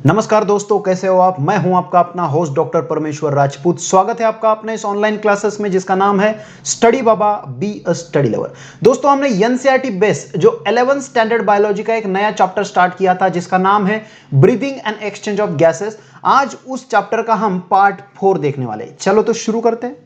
नमस्कार दोस्तों, कैसे हो आप। मैं हूं आपका अपना होस्ट डॉक्टर परमेश्वर राजपूत। स्वागत है आपका अपने इस ऑनलाइन क्लासेस में जिसका नाम है study Baba be a study lover. दोस्तों, हमने एनसीईआरटी बेस्ड जो 11th स्टैंडर्ड बायोलॉजी का एक नया चैप्टर स्टार्ट किया था जिसका नाम है breathing and exchange of gases. आज उस चैप्टर का हम पार्ट 4 देखने वाले हैं। चलो तो शुरू करते हैं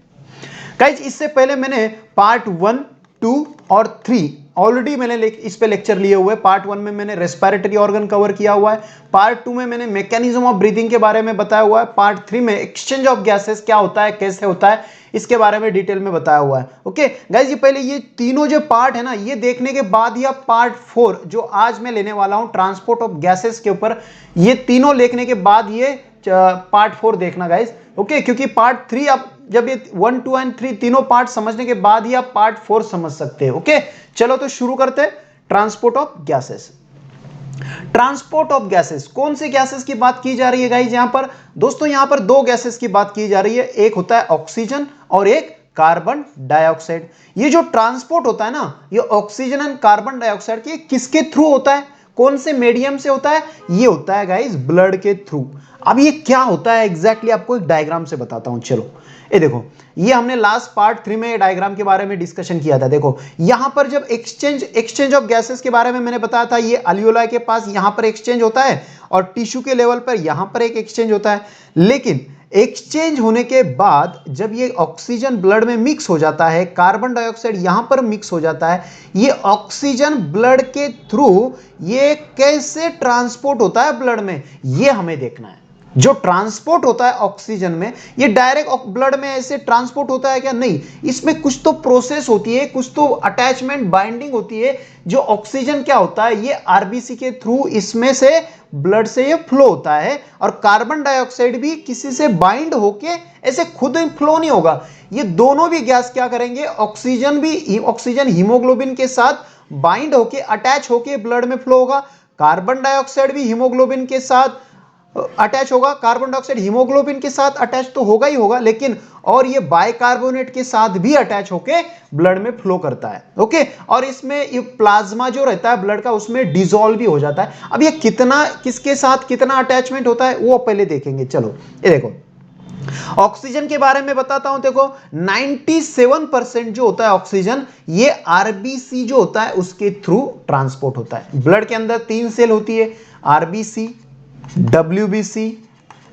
गाइस। इससे पहले मैंने पार्ट 1, 2 और 3 ऑलरेडी मैंने इस पे लेक्चर लिए हुए। पार्ट 1 में मैंने रेस्पिरेटरी ऑर्गन कवर किया हुआ है। पार्ट 2 में मैंने मैकेनिज्म ऑफ ब्रीदिंग के बारे में बताया हुआ है। पार्ट 3 में एक्सचेंज ऑफ गैसेस क्या होता है, कैसे होता है, इसके बारे में डिटेल में बताया हुआ है। ओके गाइस, ये पहले ये तीनों जो पार्ट है ना, ये देखने के बाद ही आप पार्ट 4 जो आज मैं लेने वाला हूं ट्रांसपोर्ट ऑफ गैसेस के ऊपर, ये तीनों देखने के बाद ये पार्ट 4 देखना गाइस। ओके, क्योंकि पार्ट 3 आप जब ये 1, 2 एंड 3 तीनों पार्ट समझने के बाद ही आप पार्ट 4 समझ सकते हैं। ओके, चलो तो शुरू करते हैं। Transport of gases. Transport of gases, कौन से गैसेस की बात की जा रही है गाइस यहां पर? दोस्तों, यहां पर दो गैसेस की बात की जा रही है। एक होता है ऑक्सीजन और एक कार्बन डाइऑक्साइड। ये जो ट्रांसपोर्ट होता है ना, ये ऑक्सीजन एंड कार्बन डाइऑक्साइड के किसके थ्रू होता है, कौन से मीडियम से होता है? ये होता है गाइस ब्लड के थ्रू। अब ये क्या होता है एग्जैक्टली आपको एक डायग्राम से बताता हूं। चलो ये देखो, ये हमने लास्ट पार्ट 3 में डायग्राम के बारे में डिस्कशन किया था। देखो यहां पर जब एक्सचेंज ऑफ गैसेस के बारे में मैंने बताया था, ये अल्वियोलाई के पास यहां पर एक्सचेंज होता है और टिश्यू के लेवल पर यहां पर एक एक्सचेंज होता है। लेकिन एक्सचेंज होने के बाद जब ये ऑक्सीजन ब्लड में मिक्स हो जाता है, कार्बन डाइऑक्साइड यहां पर मिक्स हो जाता है, ये ऑक्सीजन ब्लड के थ्रू ये कैसे ट्रांसपोर्ट होता है ब्लड में, ये हमें देखना है। जो ट्रांसपोर्ट होता है ऑक्सीजन में, ये डायरेक्ट ब्लड में ऐसे ट्रांसपोर्ट होता है क्या? नहीं, इसमें कुछ तो प्रोसेस होती है, कुछ तो अटैचमेंट बाइंडिंग होती है। जो ऑक्सीजन क्या होता है, ये आरबीसी के थ्रू इसमें से ब्लड से ये फ्लो होता है, और कार्बन डाइऑक्साइड भी किसी से बाइंड होके ऐसे खुद फ्लो नहीं होगा। ये दोनों भी गैस क्या करेंगे, ऑक्सीजन हीमोग्लोबिन के साथ बाइंड होके अटैच होके ब्लड में फ्लो होगा। कार्बन डाइऑक्साइड भी हीमोग्लोबिन के साथ अटैच होगा। कार्बन डाइऑक्साइड हीमोग्लोबिन के साथ अटैच तो होगा ही होगा, लेकिन और ये बाइकार्बोनेट के साथ भी अटैच होके ब्लड में फ्लो करता है। ओके, और इसमें ये प्लाज्मा जो रहता है ब्लड का, उसमें डिसॉल्व भी हो जाता है। अब ये कितना, किसके साथ कितना अटैचमेंट होता है वो पहले देखेंगे। चलो ये देखो, ऑक्सीजन के बारे में बताता हूं। देखो 97% जो होता है ऑक्सीजन, ये आरबीसी जो होता है उसके थ्रू ट्रांसपोर्ट होता है। ब्लड के अंदर 3 सेल होती है, आरबीसी, डब्ल्यूबीसी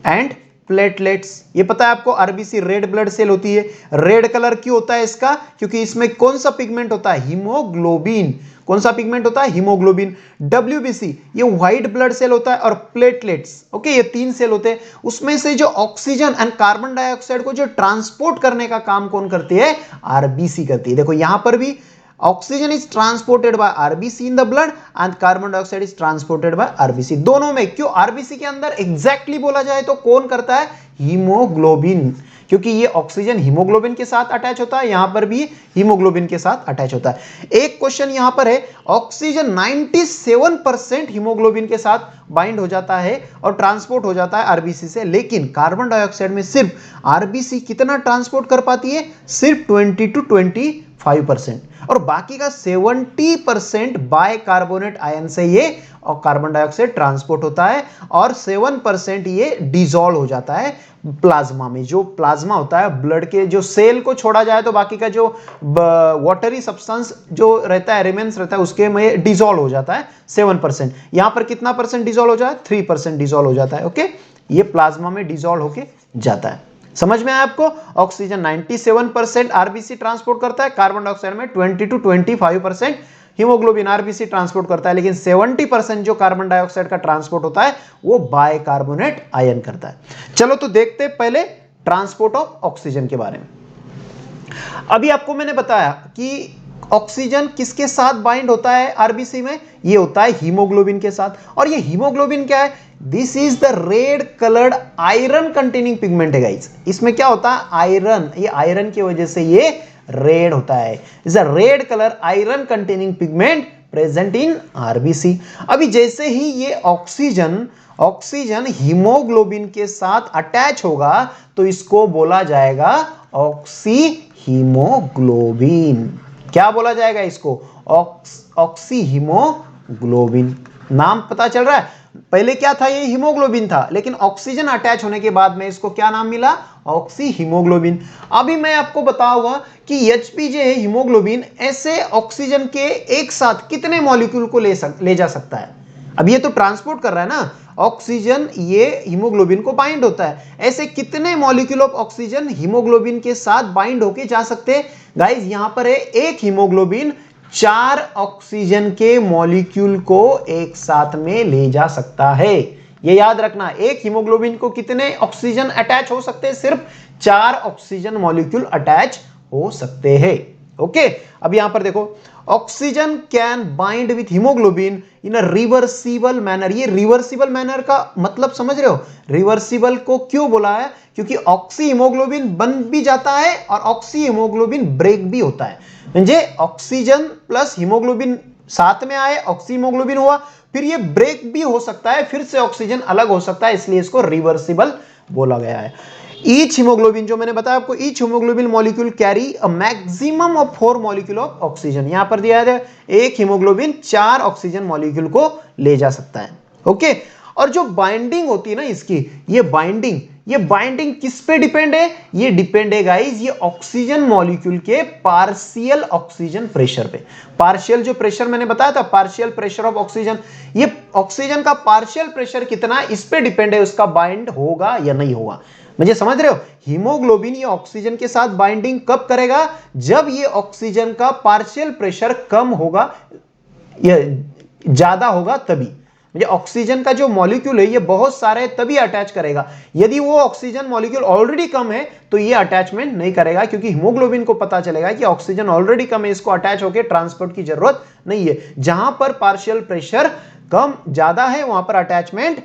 एंड प्लेटलेट्स। ये पता है आपको, आरबीसी रेड ब्लड सेल होती है। रेड कलर क्यों होता है इसका? क्योंकि इसमें कौन सा पिगमेंट होता है? हीमोग्लोबिन। कौन सा पिगमेंट होता है? हीमोग्लोबिन। डब्ल्यूबीसी ये व्हाइट ब्लड सेल होता है, और प्लेटलेट्स, ओके, ये 3 सेल होते हैं। उसमें से जो ऑक्सीजन एंड कार्बन डाइऑक्साइड को जो ट्रांसपोर्ट करने का काम कौन करती है? आरबीसी करती है। देखो यहां पर भी oxygen is transported by RBC in the blood and carbon dioxide is transported by RBC. दोनों में क्यों? आरबीसी के अंदर एग्जैक्टली बोला जाए तो कौन करता है? हीमोग्लोबिन, क्योंकि ये ऑक्सीजन हीमोग्लोबिन के साथ अटैच होता है, यहां पर भी हीमोग्लोबिन के साथ अटैच होता है। एक क्वेश्चन यहां पर है, ऑक्सीजन 97% हीमोग्लोबिन के साथ बाइंड हो जाता है और ट्रांसपोर्ट हो जाता है आरबीसी से, लेकिन कार्बन डाइऑक्साइड में सिर्फ आरबीसी कितना ट्रांसपोर्ट कर पाती है? सिर्फ 20 to 25%, और बाकी का 70% बाइकार्बोनेट आयन से ये और कार्बन डाइऑक्साइड ट्रांसपोर्ट होता है, और 7% ये डिसॉल्व हो जाता है प्लाज्मा में। जो प्लाज्मा होता है ब्लड के, जो सेल को छोड़ा जाए तो बाकी का जो वाटरी सब्सटेंस जो रहता है, रिमेन्स रहता है, उसके में डिसॉल्व हो जाता है 7%। यहां पर कितना परसेंट डिसॉल्व हो जाता है? 3% डिसॉल्व हो जाता है। ओके, ये प्लाज्मा में डिसॉल्व होके जाता है। समझ में आया आपको? ऑक्सीजन 97% आरबीसी ट्रांसपोर्ट करता है, कार्बन डाइऑक्साइड में 20 to 25% हीमोग्लोबिन आरबीसी ट्रांसपोर्ट करता है, लेकिन 70% जो कार्बन डाइऑक्साइड का ट्रांसपोर्ट होता है वो बाइकार्बोनेट आयन करता है। चलो तो देखते हैं पहले ट्रांसपोर्ट ऑफ ऑक्सीजन के बारे में। अभी आपको मैंने बताया कि ऑक्सीजन किसके साथ बाइंड होता है आरबीसी में? ये होता है हीमोग्लोबिन के साथ। और ये हीमोग्लोबिन क्या है? This is the red coloured iron containing pigment है गाइस। इसमें क्या होता है? आयरन। ये आयरन की वजह से ये रेड होता है। Is a red colour iron containing pigment present in RBC. अभी जैसे ही ये ऑक्सीजन हीमोग्लोबिन के साथ अटैच होगा तो इसको बोला जाएगा ऑक्सी हीमोग्लोबिन। क्या बोला जाएगा इसको? Oxy haemoglobin. नाम पता चल रहा है। पहले क्या था, ये हीमोग्लोबिन था, लेकिन ऑक्सीजन अटैच होने के बाद में इसको क्या नाम मिला, ऑक्सी हीमोग्लोबिन। अभी मैं आपको बताऊंगा कि एचपी जो है हीमोग्लोबिन, ऐसे ऑक्सीजन के एक साथ कितने मॉलिक्यूल को ले जा सकता है। अब ये तो ट्रांसपोर्ट कर रहा है ना ऑक्सीजन, ये हीमोग्लोबिन को बाइंड होता है, ऐसे कितने मॉलिक्यूल ऑफ ऑक्सीजन हीमोग्लोबिन के साथ बाइंड होके जा सकते हैं। गाइस यहां पर है एक हीमोग्लोबिन 4 ऑक्सीजन के मॉलिक्यूल को एक साथ में ले जा सकता है। ये याद रखना, एक हीमोग्लोबिन को कितने ऑक्सीजन अटैच हो सकते हैं, सिर्फ 4 ऑक्सीजन मॉलिक्यूल अटैच हो सकते हैं। ओके, अब यहां पर देखो, oxygen can bind with haemoglobin in a reversible manner. ये रिवर्सिबल मैनर का मतलब समझ रहे हो, रिवर्सिबल को क्यों बोला है, क्योंकि ऑक्सी हीमोग्लोबिन बन भी जाता है और ऑक्सी हीमोग्लोबिन ब्रेक भी होता है। म्हणजे ऑक्सीजन प्लस हीमोग्लोबिन साथ में आए, ऑक्सी हीमोग्लोबिन हुआ, फिर ये ब्रेक भी हो सकता है, फिर से ऑक्सीजन अलग हो सकता है, इसलिए इसको रिवर्सिबल बोला गया है। ईच हीमोग्लोबिन, जो मैंने बताया आपको, each haemoglobin molecule carry a maximum of 4 molecule of oxygen. यहां पर दिया है एक हीमोग्लोबिन 4 ऑक्सीजन मॉलिक्यूल को ले जा सकता है। ओके, और जो बाइंडिंग होती है ना इसकी, ये बाइंडिंग किस पे डिपेंड है, ये डिपेंड है गाइस ये ऑक्सीजन मॉलिक्यूल के पार्शियल ऑक्सीजन प्रेशर पे। पार्शियल जो प्रेशर मैंने बताया था, पार्शियल प्रेशर ऑफ ऑक्सीजन, ये ऑक्सीजन का पार्शियल प्रेशर कितना है इस पे डिपेंड है, उसका बाइंड होगा या नहीं होगा। मुझे समझ रहे हो, हीमोग्लोबिन ये ऑक्सीजन के साथ बाइंडिंग कब करेगा, जब ये ऑक्सीजन का पार्शियल प्रेशर कम होगा या ज्यादा होगा तभी। मुझे ऑक्सीजन का जो मॉलिक्यूल है ये बहुत सारे तभी अटैच करेगा, यदि वो ऑक्सीजन मॉलिक्यूल ऑलरेडी कम है तो ये अटैचमेंट नहीं करेगा, क्योंकि हीमोग्लोबिन को पता चलेगा कि ऑक्सीजन ऑलरेडी कम है, इसको अटैच होकर ट्रांसपोर्ट की जरूरत नहीं है। जहां पर पार्शियल प्रेशर कम ज्यादा है वहां पर अटैचमेंट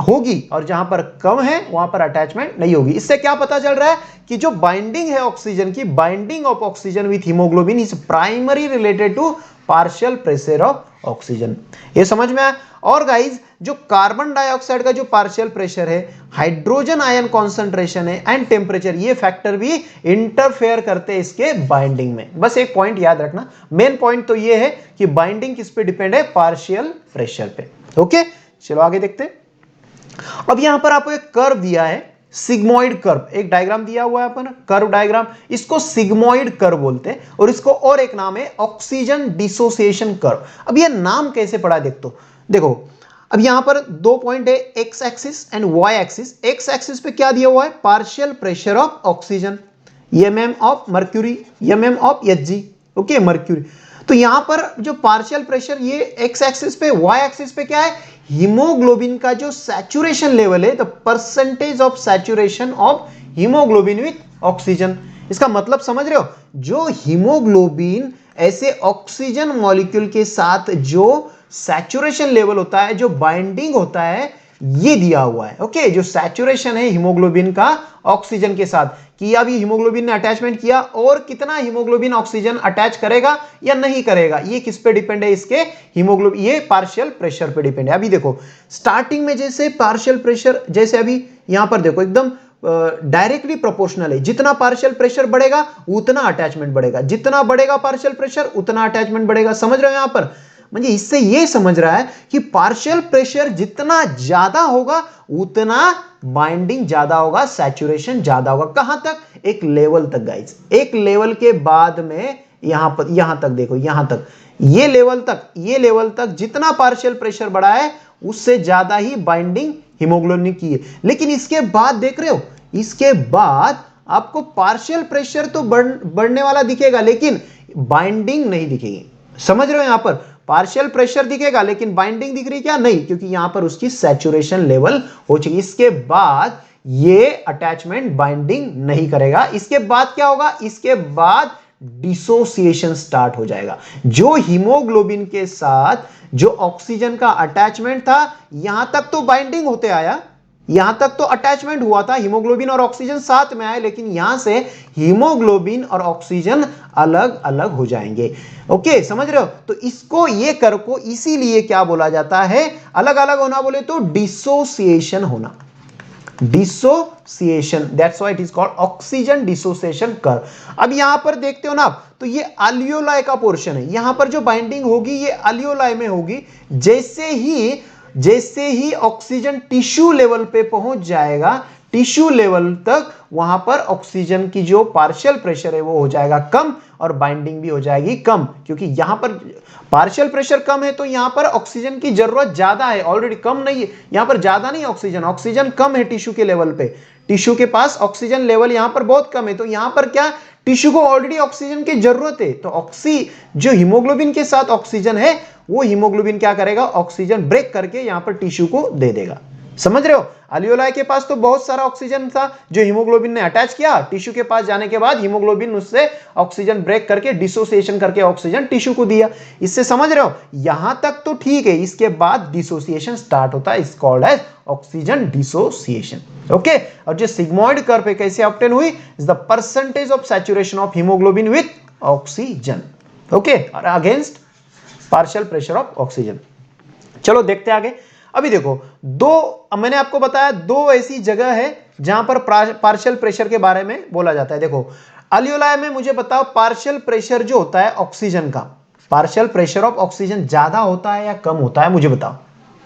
होगी, और जहां पर कम है वहां पर अटैचमेंट नहीं होगी। इससे क्या पता चल रहा है कि जो बाइंडिंग है ऑक्सीजन की, binding of oxygen with haemoglobin is primary related to partial pressure of oxygen. ये समझ में आया। और गाइज जो कार्बन डाइऑक्साइड का जो पार्शियल प्रेशर है, हाइड्रोजन आयन कॉन्सेंट्रेशन है एंड टेम्परेचर, ये फैक्टर भी इंटरफेयर करते हैं इसके बाइंडिंग में। बस एक पॉइंट याद रखना, मेन पॉइंट तो ये है कि बाइंडिंग किस पे डिपेंड है, पार्शियल प्रेशर पे। ओके, चलो आगे देखते हैं। अब यहां पर आपको एक कर्व दिया है, सिग्मोइड कर्व, एक डायग्राम दिया हुआ है अपन, कर्व डायग्राम, इसको सिग्मोइड कर्व बोलते हैं, और इसको और एक नाम है ऑक्सीजन डिसोसिएशन कर्व। अब ये नाम कैसे पड़ा देखो, अब यहां पर 2 पॉइंट है, X axis and Y axis. X axis पे क्या दिया हुआ है, partial pressure of oxygen, mm of mercury, mm of Hg। Okay, mercury. तो यहां पर जो पार्शियल प्रेशर, ये एक्स एक्सिस पे, वाई एक्सिस पे क्या है, हीमोग्लोबिन का जो सैचुरेशन लेवल है, the percentage of saturation of haemoglobin with oxygen. इसका मतलब समझ रहे हो, जो हीमोग्लोबिन ऐसे ऑक्सीजन मॉलिक्यूल के साथ जो सैचुरेशन लेवल होता है, जो बाइंडिंग होता है, ये दिया हुआ है। ओके, जो सैचुरेशन है हीमोग्लोबिन का ऑक्सीजन के साथ, कि अभी हीमोग्लोबिन ने अटैचमेंट किया और कितना हीमोग्लोबिन ऑक्सीजन अटैच करेगा या नहीं करेगा, ये किस पे डिपेंड है, इसके हीमोग्लोबिन, ये पार्शियल प्रेशर पे डिपेंड है। अभी देखो स्टार्टिंग में जैसे पार्शियल प्रेशर, जैसे अभी यहां पर देखो एकदम डायरेक्टली प्रोपोर्शनल है, जितना पार्शियल प्रेशर बढ़ेगा उतना अटैचमेंट बढ़ेगा, जितना बढ़ेगा पार्शियल प्रेशर उतना अटैचमेंट बढ़ेगा। समझ रहे हो यहां पर, म्हणजे इससे ये समझ रहा है कि पार्शियल प्रेशर जितना ज्यादा होगा उतना बाइंडिंग ज्यादा होगा, सैचुरेशन ज्यादा होगा। कहां तक, एक लेवल तक गाइस, एक लेवल के बाद में यहां तक देखो, यहां तक, ये लेवल तक जितना पार्शियल प्रेशर बढ़ा है उससे ज्यादा ही बाइंडिंग हीमोग्लोबिन की है। लेकिन इसके बाद देख रहे हो, इसके बाद आपको पार्शियल प्रेशर तो बढ़ने वाला दिखेगा लेकिन बाइंडिंग नहीं दिखेगी। समझ रहे हो, यहां पर पार्शियल प्रेशर दिखेगा लेकिन बाइंडिंग दिख रही क्या, नहीं, क्योंकि यहां पर उसकी सैचुरेशन लेवल हो चुकी। इसके बाद ये अटैचमेंट बाइंडिंग नहीं करेगा। इसके बाद क्या होगा, इसके बाद डिसोसिएशन स्टार्ट हो जाएगा। जो हीमोग्लोबिन के साथ जो ऑक्सीजन का अटैचमेंट था, यहां तक तो बाइंडिंग होते आया, यहां तक तो अटैचमेंट हुआ था, हीमोग्लोबिन और ऑक्सीजन साथ में आए, लेकिन यहां से हीमोग्लोबिन और ऑक्सीजन अलग अलग हो जाएंगे। ओके, समझ रहे हो। तो इसको, ये कर्व को इसीलिए क्या बोला जाता है, अलग अलग होना बोले तो डिसोसिएशन होना। Dissociation, that's why it is called oxygen dissociation curve. अब यहां पर देखते हो ना आप, तो ये अल्वियोलाई का पोर्शन है, यहां पर जो बाइंडिंग होगी ये अल्वियोलाई में होगी। जैसे ही ऑक्सीजन टिश्यू लेवल पे पहुंच जाएगा, टिश्यू लेवल तक, वहां पर ऑक्सीजन की जो पार्शियल प्रेशर है वो हो जाएगा कम और बाइंडिंग भी हो जाएगी कम, क्योंकि यहां पर पार्शियल प्रेशर कम है तो यहां पर ऑक्सीजन की जरूरत ज्यादा है, ऑलरेडी कम नहीं है, यहां पर ज्यादा नहीं ऑक्सीजन, ऑक्सीजन कम है टिश्यू के लेवल पे, टिश्यू के पास ऑक्सीजन लेवल यहां पर बहुत कम है, तो यहां पर क्या, टिश्यू को ऑलरेडी ऑक्सीजन की जरूरत है, तो जो हीमोग्लोबिन के साथ ऑक्सीजन है वो हीमोग्लोबिन क्या करेगा, ऑक्सीजन ब्रेक करके यहां पर टिश्यू को दे देगा। समझ रहे हो, अल्वियोलाई के पास तो बहुत सारा ऑक्सीजन था जो हीमोग्लोबिन ने अटैच किया, टिश्यू के पास जाने के बाद हीमोग्लोबिन उससे ऑक्सीजन ब्रेक करके डिसोसिएशन करके ऑक्सीजन टिश्यू को दिया। इससे समझ रहे हो, यहां तक तो ठीक है, इसके बाद डिसोसिएशन स्टार्ट होता है, is called as oxygen dissociation. Okay, और जो सिग्मोइड कर्व पे कैसे ऑब्टेन हुई, is the percentage of saturation of haemoglobin with oxygen, okay, और against partial pressure of oxygen. चलो देखते आगे। अभी देखो, मैंने आपको बताया दो ऐसी जगह है जहां पर पार्शियल प्रेशर के बारे में बोला जाता है। देखो, अल्वियोलाई में मुझे बताओ पार्शियल प्रेशर जो होता है ऑक्सीजन का, पार्शियल प्रेशर ऑफ ऑक्सीजन ज्यादा होता है या कम होता है, मुझे बताओ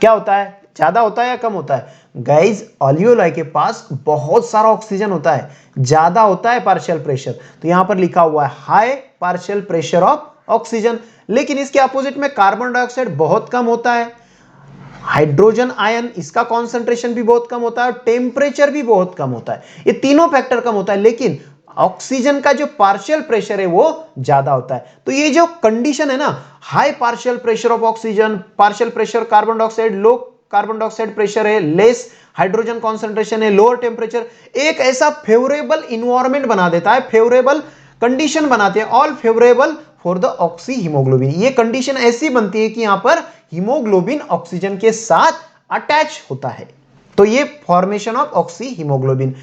क्या होता है, ज्यादा होता है या कम होता है? गाइज, अल्वियोलाई के पास बहुत सारा ऑक्सीजन होता है, ज्यादा होता है पार्शियल प्रेशर, तो यहां पर लिखा हुआ है high partial pressure of oxygen. लेकिन इसके अपोजिट में कार्बन डाइऑक्साइड बहुत कम होता है, हाइड्रोजन आयन इसका कॉन्सेंट्रेशन भी बहुत कम होता है, टेम्परेचर भी बहुत कम होता है, ये तीनों फैक्टर कम होता है, लेकिन ऑक्सीजन का जो पार्शियल प्रेशर है वो ज्यादा होता है। तो ये जो कंडीशन है ना, high partial pressure of oxygen, partial pressure carbon dioxide, low carbon dioxide pressure है, लेस हाइड्रोजन कॉन्सेंट्रेशन है, लोअर टेम्परेचर, एक ऐसा फेवरेबल इन्वायरमेंट बना देता है, फेवरेबल कंडीशन बनाते हैं, all favourable for the oxy haemoglobin. ये कंडीशन ऐसी बनती है कि यहां पर हीमोग्लोबिन ऑक्सीजन के साथ अटैच होता है, तो ये फॉर्मेशन ऑफ ऑक्सी हीमोग्लोबिन।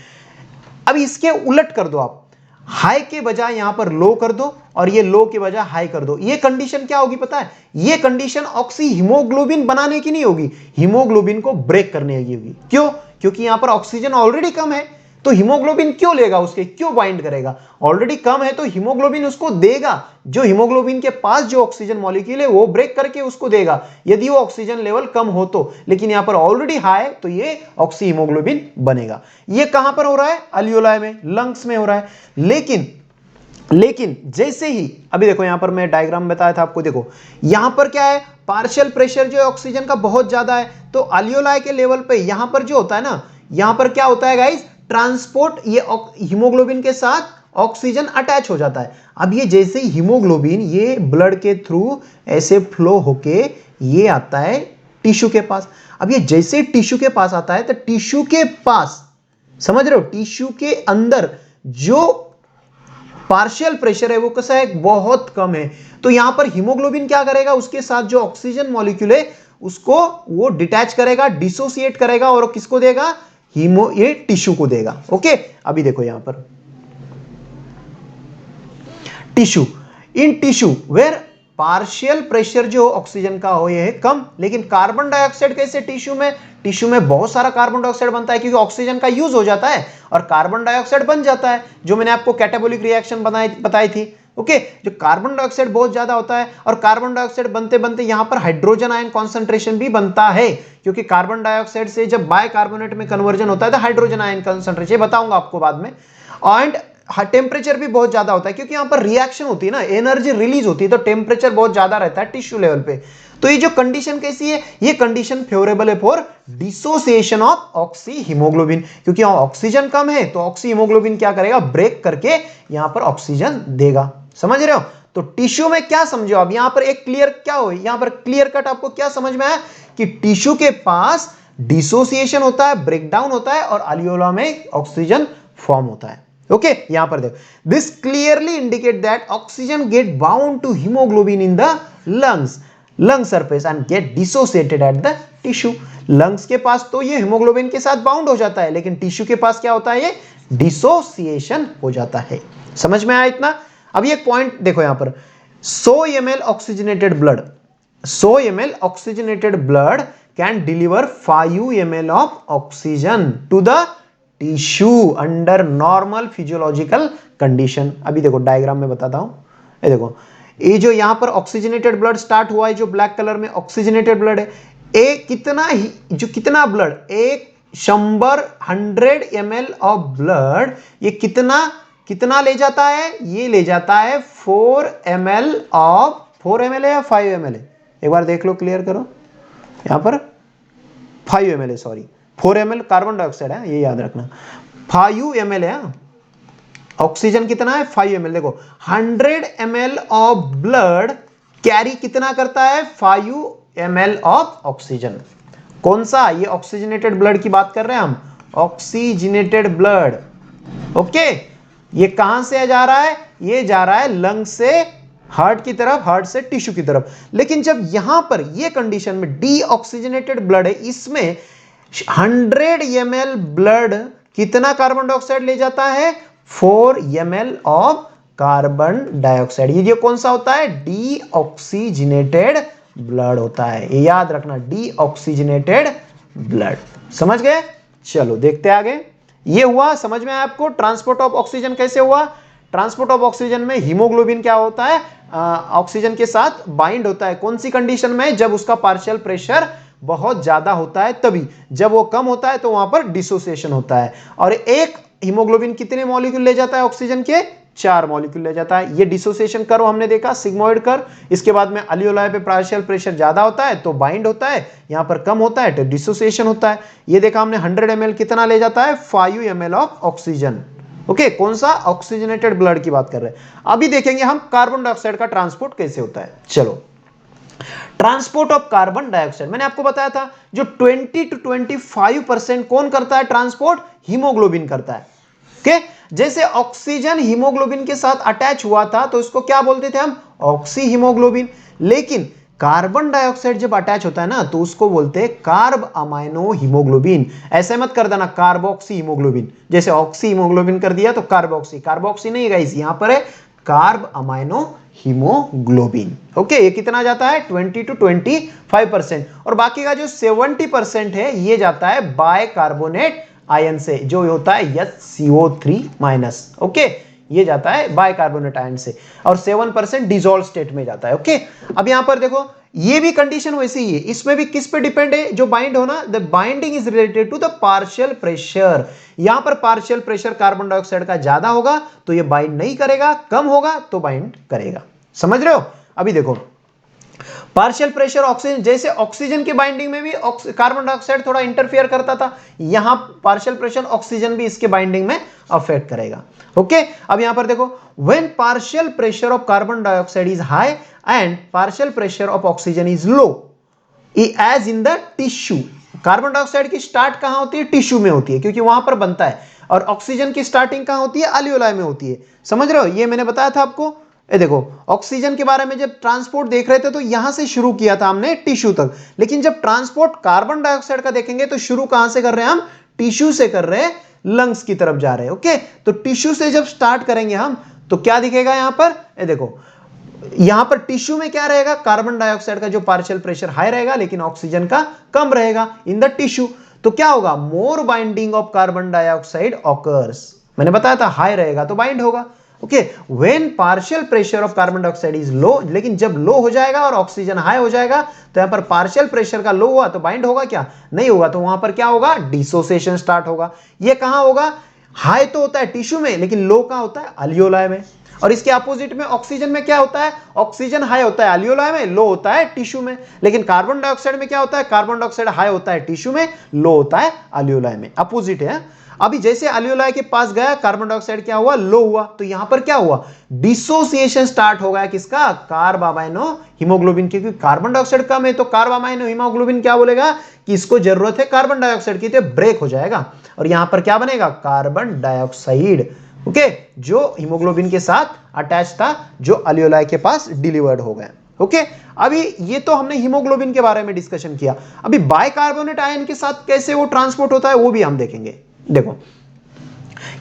अब इसके उलट कर दो आप, हाई के बजाय यहां पर लो कर दो और ये लो के बजाय हाई कर दो, ये कंडीशन क्या होगी पता है? ये कंडीशन ऑक्सी हीमोग्लोबिन बनाने की नहीं होगी, हीमोग्लोबिन को ब्रेक करने की होगी। क्यों? क्योंकि यहां पर ऑक्सीजन ऑलरेडी कम है, तो हीमोग्लोबिन क्यों लेगा उसके, क्यों बाइंड करेगा? ऑलरेडी कम है तो हीमोग्लोबिन उसको देगा, जो हीमोग्लोबिन के पास जो ऑक्सीजन मॉलिक्यूल है वो ब्रेक करके उसको देगा, यदि वो ऑक्सीजन लेवल कम हो तो। लेकिन यहां पर ऑलरेडी हाई है तो ये ऑक्सी हीमोग्लोबिन बनेगा। ये कहां पर हो रहा है? अल्वियोलाई में, लंग्स में हो रहा है। लेकिन जैसे ही, अभी देखो यहां पर मैं डायग्राम बताया था आपको, देखो यहां पर क्या है, पार्शियल प्रेशर जो है ऑक्सीजन का बहुत ज्यादा है, तो अल्वियोलाई के लेवल पे यहां पर जो होता है ना, यहां पर क्या होता है गाइस, ट्रांसपोर्ट, ये हीमोग्लोबिन के साथ ऑक्सीजन अटैच हो जाता है। अब ये जैसे ही हीमोग्लोबिन ये ब्लड के थ्रू ऐसे फ्लो होके ये आता है टिश्यू के पास। अब ये जैसे टिश्यू के पास आता है तो टिश्यू के पास, समझ रहे हो, टिश्यू के अंदर जो पार्शियल प्रेशर है वो कैसा है, बहुत कम है। तो यहां पर हीमोग्लोबिन क्या करेगा, उसके साथ जो ऑक्सीजन मॉलिक्यूल है उसको वो डिटैच करेगा, डिसोसिएट करेगा और किसको देगा, ये टिश्यू को देगा। ओके, अभी देखो यहां पर tissue, in tissue where partial pressure जो ऑक्सीजन का हो ये है कम, लेकिन कार्बन डाइऑक्साइड कैसे टिश्यू में बहुत सारा कार्बन डाइऑक्साइड बनता है, क्योंकि ऑक्सीजन का यूज हो जाता है और कार्बन डाइऑक्साइड बन जाता है, जो मैंने आपको कैटाबोलिक रिएक्शन बताई थी। ओके, जो कार्बन डाइऑक्साइड बहुत ज्यादा होता है और कार्बन डाइऑक्साइड बनते बनते यहां पर हाइड्रोजन आयन कॉन्सेंट्रेशन भी बनता है, क्योंकि कार्बन डाइऑक्साइड से जब बाइकार्बोनेट में कन्वर्जन होता है तो हाइड्रोजन आयन कॉन्सेंट्रेशन बताऊंगा आपको बाद में। एंड टेम्परेचर भी बहुत ज्यादा होता है, क्योंकि यहां पर रिएक्शन होती है ना, एनर्जी रिलीज होती है, तो टेम्परेचर बहुत ज्यादा रहता है टिश्यू लेवल पे। तो ये जो कंडीशन कैसी है, ये कंडीशन फेवरेबल है for dissociation of oxy haemoglobin, क्योंकि यहां ऑक्सीजन कम है तो ऑक्सी हीमोग्लोबिन क्या करेगा, ब्रेक करके यहां पर ऑक्सीजन देगा। समझ रहे हो? तो टिश्यू में क्या समझो, अब यहां पर एक क्लियर क्या हो, यहां पर क्लियर कट आपको क्या समझ में आया कि टिश्यू के पास डिसोसिएशन होता है, ब्रेकडाउन होता है और अल्वियोला में ऑक्सीजन फॉर्म होता है। ओके, यहां पर देखो, this clearly indicate that oxygen get bound to haemoglobin in the lung surface and get dissociated at the tissue. Lungs के पास तो ये हीमोग्लोबिन के साथ बाउंड हो जाता है, लेकिन टिश्यू के पास क्या होता है, ये डिसोसिएशन हो जाता है। समझ में आया इतना? अब एक पॉइंट देखो यहां पर, 100 ml oxygenated blood, 100 ml oxygenated blood can deliver 5 ml of oxygen to the tissue under normal physiological condition. अभी देखो डायग्राम में बताता हूं, ये देखो, ये जो यहां पर ऑक्सीजनेटेड ब्लड स्टार्ट हुआ है, जो ब्लैक कलर में ऑक्सीजनेटेड ब्लड है, एक कितना ही जो कितना ब्लड, एक 100 ml ऑफ ब्लड, ये कितना ले जाता है, ये ले जाता है 4 ml ऑफ, 4 ml है या 5 ml है, एक बार देख लो, क्लियर करो, यहां पर 5 ml है, सॉरी 4 ml कार्बन डाइऑक्साइड है, ये याद रखना, 5 ml है, ऑक्सीजन कितना है 5 ml। देखो 100 ml ऑफ ब्लड कैरी कितना करता है, 5 ml ऑफ ऑक्सीजन। कौन सा, ये ऑक्सीजनेटेड ब्लड की बात कर रहे हैं हम, ऑक्सीजनेटेड ब्लड। ओके, ये कहां से जा रहा है, ये जा रहा है लंग से हार्ट की तरफ, हार्ट से टिश्यू की तरफ। लेकिन जब यहां पर ये कंडीशन में डीऑक्सीजनेटेड ब्लड है, इसमें 100 ml ब्लड कितना कार्बन डाइऑक्साइड ले जाता है, 4 ml ऑफ कार्बन डाइऑक्साइड। ये कौन सा होता है, डीऑक्सीजनेटेड ब्लड होता है, ये याद रखना, डीऑक्सीजनेटेड ब्लड। समझ गए, चलो देखते आगे। ये हुआ, समझ में आया आपको ट्रांसपोर्ट ऑफ ऑक्सीजन कैसे हुआ। ट्रांसपोर्ट ऑफ ऑक्सीजन में हीमोग्लोबिन क्या होता है, ऑक्सीजन के साथ बाइंड होता है। कौन सी कंडीशन में, जब उसका पार्शियल प्रेशर बहुत ज्यादा होता है तभी, जब वो कम होता है तो वहां पर डिसोसिएशन होता है। और एक हीमोग्लोबिन कितने मॉलिक्यूल ले जाता है ऑक्सीजन के, 4 मॉलिक्यूल ले जाता है। ये डिसोसिएशन कर्व हमने देखा, सिग्मोइड कर्व। इसके बाद में अल्वियोलाई पे पार्शियल प्रेशर ज्यादा होता है तो बाइंड होता है, यहां पर कम होता है तो डिसोसिएशन होता है। ये देखा हमने 100 ml कितना ले जाता है, 5 ml ऑफ ऑक्सीजन। ओके, कौन सा, ऑक्सीजनेटेड ब्लड की बात कर रहे हैं। अभी देखेंगे हम कार्बन डाइऑक्साइड का ट्रांसपोर्ट कैसे होता है। चलो, ट्रांसपोर्ट ऑफ कार्बन डाइऑक्साइड मैंने आपको बताया था, जो 20 to 25% कौन करता है ट्रांसपोर्ट, हीमोग्लोबिन करता है। ओके, जैसे ऑक्सीजन हीमोग्लोबिन के साथ अटैच हुआ था तो इसको क्या बोलते थे हम, ऑक्सी हीमोग्लोबिन। लेकिन कार्बन डाइऑक्साइड जब अटैच होता है ना तो उसको बोलते हैं कार्ब अमाइनो हीमोग्लोबिन। ऐसे मत कर देना कार्बोक्सी हीमोग्लोबिन, जैसे ऑक्सी हीमोग्लोबिन कर दिया तो कार्बोक्सी, कार्बोक्सी नहीं गाइस, यहां पर है कार्ब अमाइनो हीमोग्लोबिन। ओके, ये कितना जाता है, 20 to 25%। और बाकी का जो 70% है ये जाता है बाइकार्बोनेट आयन से, जो होता है HCO3-। ओके, ये जाता है बाइकार्बोनेट आयन से, और 7% डिसॉल्व स्टेट में जाता है। ओके, अब यहां पर देखो ये भी कंडीशन वैसी ही है, इसमें भी किस पे डिपेंड है, जो बाइंड होना, the binding is related to the partial pressure. यहां पर पार्शियल प्रेशर कार्बन डाइऑक्साइड का ज्यादा होगा तो ये बाइंड नहीं करेगा, कम होगा तो बाइंड करेगा। समझ रहे हो। अभी देखो पार्शियल प्रेशर ऑक्सीजन, जैसे ऑक्सीजन की बाइंडिंग में भी कार्बन डाइऑक्साइड थोड़ा इंटरफियर करता था, यहां पार्शियल प्रेशर ऑक्सीजन भी इसके बाइंडिंग में अफेक्ट करेगा। ओके, अब यहां पर देखो, when partial pressure of carbon dioxide is high and partial pressure of oxygen is low, as in the tissue. Carbon dioxide की स्टार्ट कहां होती है, टिश्यू में होती है, क्योंकि वहां पर बनता है। और ऑक्सीजन की स्टार्टिंग कहां होती है, अल्वियोलाई में होती है। समझ रहे हो, ये मैंने बताया था आपको। ये देखो, ऑक्सीजन के बारे में जब ट्रांसपोर्ट देख रहे थे तो यहां से शुरू किया था हमने टिश्यू तक, लेकिन जब ट्रांसपोर्ट कार्बन डाइऑक्साइड का देखेंगे तो शुरू कहां से कर रहे हैं हम, टिश्यू से कर रहे हैं, लंग्स की तरफ जा रहे हैं। ओके, तो टिश्यू से जब स्टार्ट करेंगे हम तो क्या दिखेगा यहां पर, ये देखो, यहां पर टिश्यू में क्या रहेगा, कार्बन डाइऑक्साइड का जो पार्शियल प्रेशर हाई रहेगा लेकिन ऑक्सीजन का कम रहेगा इन द टिश्यू। तो क्या होगा, more binding of carbon dioxide occurs. मैंने बताया था हाई रहेगा तो बाइंड होगा। Okay, when partial pressure of carbon dioxide is low, लेकिन जब लो हो जाएगा और ऑक्सीजन हाई हो जाएगा तो यहां पर पार्शियल प्रेशर का लो हुआ तो बाइंड होगा क्या, नहीं होगा, तो वहां पर क्या होगा, डिसोसिएशन स्टार्ट होगा। ये कहां होगा, हाई तो होता है टिश्यू में लेकिन लो कहां होता है, अल्वियोलाई में। और इसके अपोजिट में ऑक्सीजन में क्या होता है, ऑक्सीजन हाई होता है अल्वियोलाई में, लो होता है टिश्यू में। लेकिन कार्बन डाइऑक्साइड में क्या होता है, कार्बन डाइऑक्साइड हाई होता है टिश्यू में, लो होता है अल्वियोलाई में, अपोजिट है। अभी जैसे अल्वियोलाई के पास गया कार्बन डाइऑक्साइड क्या हुआ, लो हुआ, तो यहां पर क्या हुआ, डिसोसिएशन स्टार्ट हो गया किसका, कार्ब अमाइनो हीमोग्लोबिन, क्योंकि कार्बन डाइऑक्साइड कम है तो कार्ब अमाइनो हीमोग्लोबिन क्या बोलेगा कि इसको जरूरत है कार्बन डाइऑक्साइड की, तो ब्रेक हो जाएगा और यहां पर क्या बनेगा, कार्बन डाइऑक्साइड। ओके, जो हीमोग्लोबिन के साथ अटैच था, जो अल्वियोलाई के पास डिलीवर्ड हो गया। ओके, अभी ये तो हमने हीमोग्लोबिन के बारे में डिस्कशन किया। अभी बाइकार्बोनेट आयन के साथ कैसे वो ट्रांसपोर्ट होता है वो भी हम देखेंगे। देखो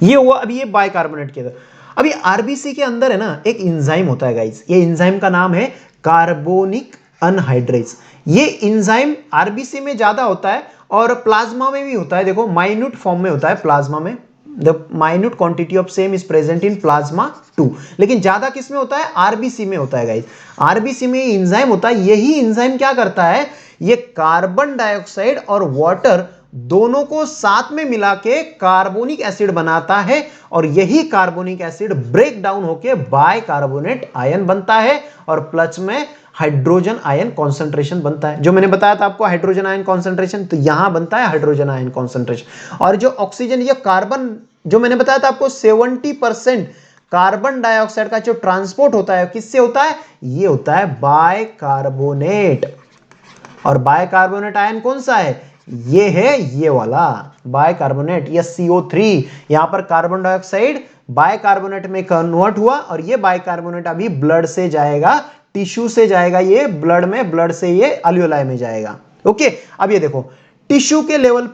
ये हुआ, अभी ये बाइकार्बोनेट के अंदर। अभी आरबीसी के अंदर है ना एक एंजाइम होता है गाइस, ये एंजाइम का नाम है कार्बोनिक अनहाइड्रेज। ये इंजाइम आरबीसी में ज्यादा होता है और प्लाज्मा में भी होता है। देखो माइन्यूट फॉर्म में होता है प्लाज्मा में, the minute quantity of same is present in plasma 2, लेकिन ज्यादा किस में होता है? आरबीसी में होता है गाइस। आरबीसी में इंजाइम होता है, यही इंजाइम क्या करता है, ये कार्बन डाइऑक्साइड और वाटर दोनों को साथ में मिला के कार्बोनिक एसिड बनाता है और यही कार्बोनिक एसिड ब्रेक डाउन होके बाइकार्बोनेट आयन बनता है और प्लस में हाइड्रोजन आयन कॉन्सेंट्रेशन बनता है। जो मैंने बताया था आपको हाइड्रोजन आयन कॉन्सेंट्रेशन, तो यहां बनता है हाइड्रोजन आयन कॉन्सेंट्रेशन। और जो ऑक्सीजन, ये कार्बन, जो मैंने बताया था आपको 70% कार्बन डाइऑक्साइड का जो ट्रांसपोर्ट होता है किससे होता है? ये होता है बाइकार्बोनेट। और बाइकार्बोनेट आयन कौन सा है? ये है ये वाला बाइकार्बोनेट, या CO3। यहां पर कार्बन डाइऑक्साइड बाइकार्बोनेट में कन्वर्ट हुआ और ये बाइकार्बोनेट अभी ब्लड से जाएगा, टिश्यू से जाएगा, ये ब्लड में, ब्लड से ये अल्वियोलाई में जाएगा। ओके, अब ये देखो टिश्यू के लेवल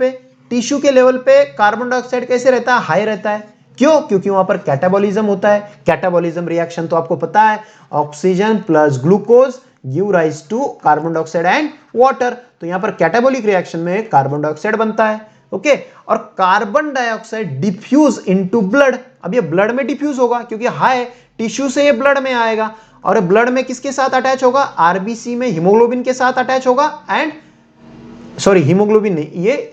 पे कार्बन डाइऑक्साइड कैसे रहता है? हाई रहता है। क्यों? क्योंकि वहां पर कैटाबॉलिज्म होता है। कैटाबॉलिज्म रिएक्शन तो आपको पता है, oxygen plus glucose give rise to carbon dioxide and water. तो यहां पर कैटाबॉलिक रिएक्शन में कार्बन डाइऑक्साइड बनता है। ओके, और carbon dioxide diffuse into blood. अब ये ब्लड में डिफ्यूज होगा क्योंकि हाई टिश्यू से ये ब्लड में आएगा और ब्लड में किसके साथ अटैच होगा? आरबीसी में हीमोग्लोबिन के साथ अटैच होगा एंड सॉरी हीमोग्लोबिन नहीं,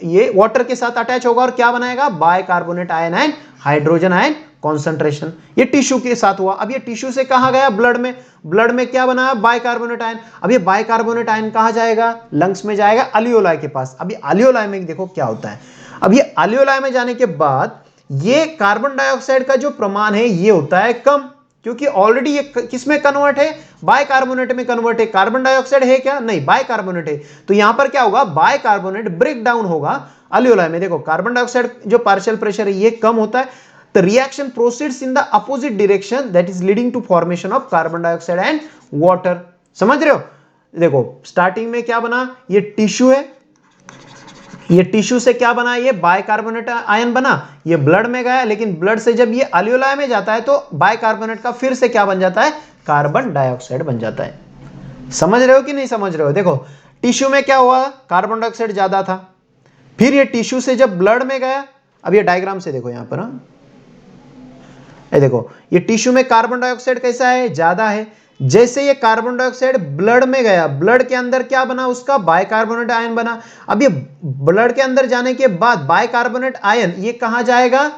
ये वाटर के साथ अटैच होगा और क्या बनाएगा? Bicarbonate ion and hydrogen ion concentration. ये टिश्यू के साथ हुआ। अब ये टिश्यू से कहां गया? ब्लड में। ब्लड में क्या बना? Bicarbonate ion. अब ये बाइकार्बोनेट आयन कहां जाएगा? लंग्स में जाएगा, अल्वियोलाई के पास। अब ये अल्वियोलाई में देखो क्या होता है। अब ये अल्वियोलाई में जाने के बाद ये कार्बन डाइऑक्साइड का जो प्रमाण है ये होता है कम, क्योंकि ऑलरेडी ये किस में कन्वर्ट है? बाइकार्बोनेट में कन्वर्ट है। कार्बन डाइऑक्साइड है क्या? नहीं, बाइकार्बोनेट है। तो यहां पर क्या होगा? बाइकार्बोनेट ब्रेक डाउन होगा अल्वियोलाई में। देखो कार्बन डाइऑक्साइड जो पार्शियल प्रेशर है ये कम होता है। The reaction proceeds in the opposite direction that is leading to formation of carbon dioxide and water। समझ रहे हो? देखो स्टार्टिंग में क्या बना? ये टिश्यू है, ये टिश्यू से क्या बना? ये बाइकार्बोनेट आयन बना, ये ब्लड में गया, लेकिन ब्लड से जब ये अल्वियोलाई में जाता है तो बाइकार्बोनेट का फिर से क्या बन जाता है? कार्बन डाइऑक्साइड बन जाता है। समझ रहे हो कि नहीं समझ रहे हो? देखो टिश्यू में क्या हुआ? कार्बन डाइऑक्साइड ज्यादा था, फिर ये टिश्यू से जब ब्लड में गया, अब ये डायग्राम से देखो यहां पर, ये देखो ये टिश्यू में कार्बन डाइऑक्साइड कैसा है? ज्यादा है। जैसे ये कार्बन डाइऑक्साइड ब्लड में गया, ब्लड के अंदर क्या बना? उसका बाइकार्बोनेट आयन बना। अब ये ब्लड के अंदर जाने के बाद बाइकार्बोनेट आयन ये कहां जाएगा?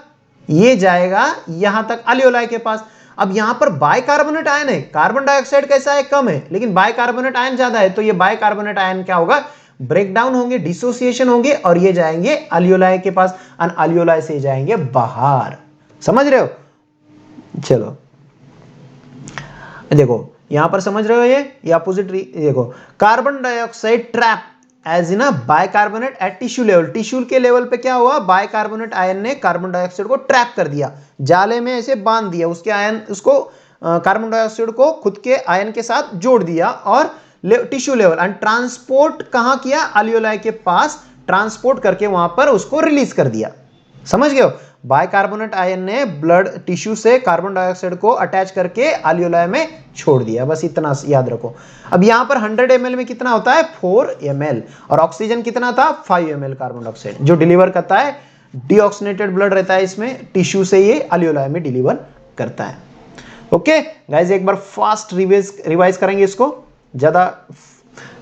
ये जाएगा यहां तक अल्वियोलाई के पास। अब यहां पर बाइकार्बोनेट आयन है, कार्बन डाइऑक्साइड कैसा है? कम है, लेकिन बाइकार्बोनेट आयन ज्यादा है। तो ये बाइकार्बोनेट आयन क्या होगा? ब्रेक डाउन होंगे, डिसोसिएशन होंगे और ये जाएंगे अल्वियोलाई के पास, और अल्वियोलाई से जाएंगे बाहर। समझ रहे हो? चलो देखो यहां पर समझ रहे हो, ये अपोजिट देखो carbon dioxide trap as in a bicarbonate at tissue level. Tissue के लेवल पे क्या हुआ? बाइकार्बोनेट आयन ने कार्बन डाइऑक्साइड को ट्रैप कर दिया, जाले में ऐसे बांध दिया, उसके आयन उसको कार्बन डाइऑक्साइड को खुद के आयन के साथ जोड़ दिया और टिश्यू लेवल एंड ट्रांसपोर्ट कहां किया? अल्वियोलाई के पास ट्रांसपोर्ट करके वहां पर उसको रिलीज कर दिया। समझ गए हो? बाइकार्बोनेट आयन ने ब्लड टिश्यू से कार्बन डाइऑक्साइड को अटैच करके अल्वियोलाई में छोड़ दिया। बस इतना याद रखो। अब यहां पर 100 ml में कितना होता है? 4 ml। और ऑक्सीजन कितना था? 5 ml कार्बन डाइऑक्साइड जो डिलीवर करता है। डीऑक्सीनेटेड ब्लड रहता है इसमें, टिश्यू से ये अल्वियोलाई में डिलीवर करता है। ओके गाइस, एक बार फास्ट रिवाइज करेंगे इसको, ज्यादा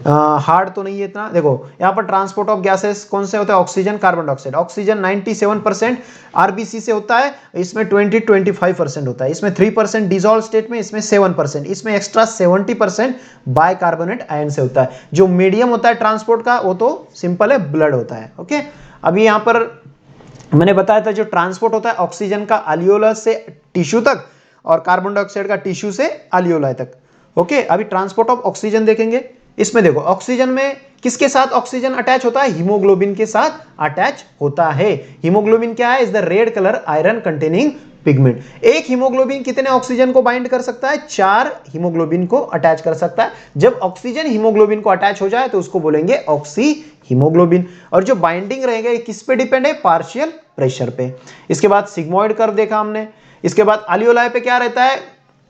हार्ड तो नहीं है इतना। देखो यहां पर ट्रांसपोर्ट ऑफ गैसेस कौन से होता है? Oxygen, carbon dioxide. Oxygen 97% RBC से होता है, इसमें 20-25% होता है, इसमें 3% डिसॉल्व स्टेट में, इसमें 7%, इसमें एक्स्ट्रा 70% बाइकार्बोनेट आयन से होता है। जो मीडियम होता है ट्रांसपोर्ट का वो तो सिंपल है, ब्लड होता है। ओके, अभी यहां पर मैंने बताया था जो ट्रांसपोर्ट होता है ऑक्सीजन का अल्वियोलाई से टिश्यू तक और कार्बन डाइऑक्साइड का टिश्यू से अल्वियोलाई तक। ओके, अभी ट्रांसपोर्ट ऑफ ऑक्सीजन देखेंगे। इसमें देखो ऑक्सीजन में किसके साथ ऑक्सीजन अटैच होता है? हीमोग्लोबिन के साथ अटैच होता है। हीमोग्लोबिन क्या है? Is the red colour iron containing pigment. एक हीमोग्लोबिन कितने ऑक्सीजन को बाइंड कर सकता है? 4 हीमोग्लोबिन को अटैच कर सकता है। जब ऑक्सीजन हीमोग्लोबिन को अटैच हो जाए तो उसको बोलेंगे ऑक्सी हीमोग्लोबिन। और जो बाइंडिंग रहेगा ये किस पे डिपेंड है? पार्शियल प्रेशर पे। इसके बाद सिग्मोइड कर्व देखा हमने। इसके बाद अल्वियोलाई पे क्या रहता है?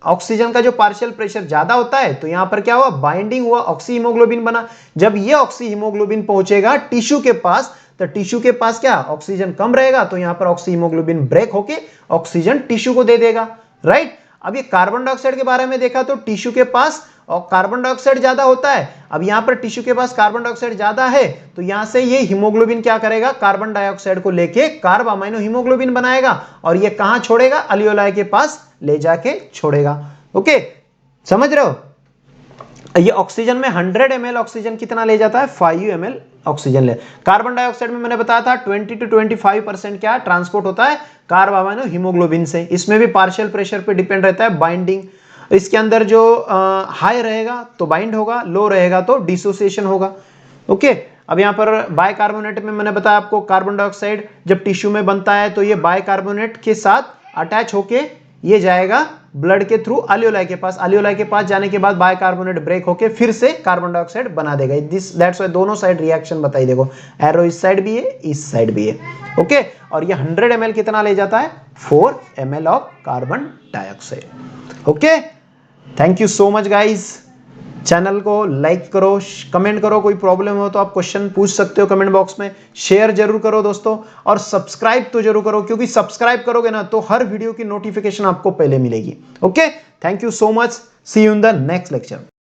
ऑक्सीजन का जो पार्शियल प्रेशर ज्यादा होता है तो यहां पर क्या हुआ, बाइंडिंग हुआ, ऑक्सी हीमोग्लोबिन बना। जब ये ऑक्सी हीमोग्लोबिन पहुंचेगा टिश्यू के पास, तो टिश्यू के पास क्या, ऑक्सीजन कम रहेगा, तो यहां पर ऑक्सी हीमोग्लोबिन ब्रेक होके ऑक्सीजन टिश्यू को दे देगा, राइट। अब ये कार्बन डाइऑक्साइड के बारे में देखा तो टिश्यू के पास और कार्बन डाइऑक्साइड ज्यादा होता है। अब यहां पर टिश्यू के पास कार्बन डाइऑक्साइड ज्यादा है तो यहां से ये हीमोग्लोबिन क्या करेगा, कार्बन डाइऑक्साइड को लेके कार्ब अमाइनो हीमोग्लोबिन बनाएगा और ये कहां छोड़ेगा, अल्वियोलाई के पास ले जाके छोड़ेगा। ओके, समझ रहे हो। ये ऑक्सीजन में 100 ml ऑक्सीजन कितना ले जाता है, 5 ml ऑक्सीजन ले। कार्बन डाइऑक्साइड में मैंने बताया था 20 to 25% क्या ट्रांसपोर्ट होता है कार्ब अमाइनो हीमोग्लोबिन से। इसमें भी पार्शियल प्रेशर पे डिपेंड रहता है बाइंडिंग। इसके अंदर जो हाई रहेगा तो बाइंड होगा, लो रहेगा तो डिसोसिएशन होगा। ओके, अब यहां पर बाइकार्बोनेट में मैंने बताया आपको, कार्बन डाइऑक्साइड जब टिश्यू में बनता है तो ये बाइकार्बोनेट के साथ अटैच होके ये जाएगा ब्लड के थ्रू अल्वियोलाई के पास। अल्वियोलाई के पास जाने के बाद बाइकार्बोनेट ब्रेक होके फिर से कार्बन डाइऑक्साइड बना देगा। दिस दैट्स व्हाई दोनों साइड रिएक्शन बताई, देखो एरो इस साइड भी है, इस साइड भी है। ओके, और ये 100 ml कितना ले जाता है, 4 ml of carbon dioxide. Okay, thank you so much guys. Channel को लाइक करो, कमेंट करो, कोई प्रॉब्लम हो तो आप क्वेश्चन पूछ सकते हो कमेंट बॉक्स में। शेयर जरूर करो दोस्तों, और सब्सक्राइब तो जरूर करो, क्योंकि सब्सक्राइब करोगे ना तो हर वीडियो की नोटिफिकेशन आपको पहले मिलेगी। Okay, thank you so much, see you in the next lecture.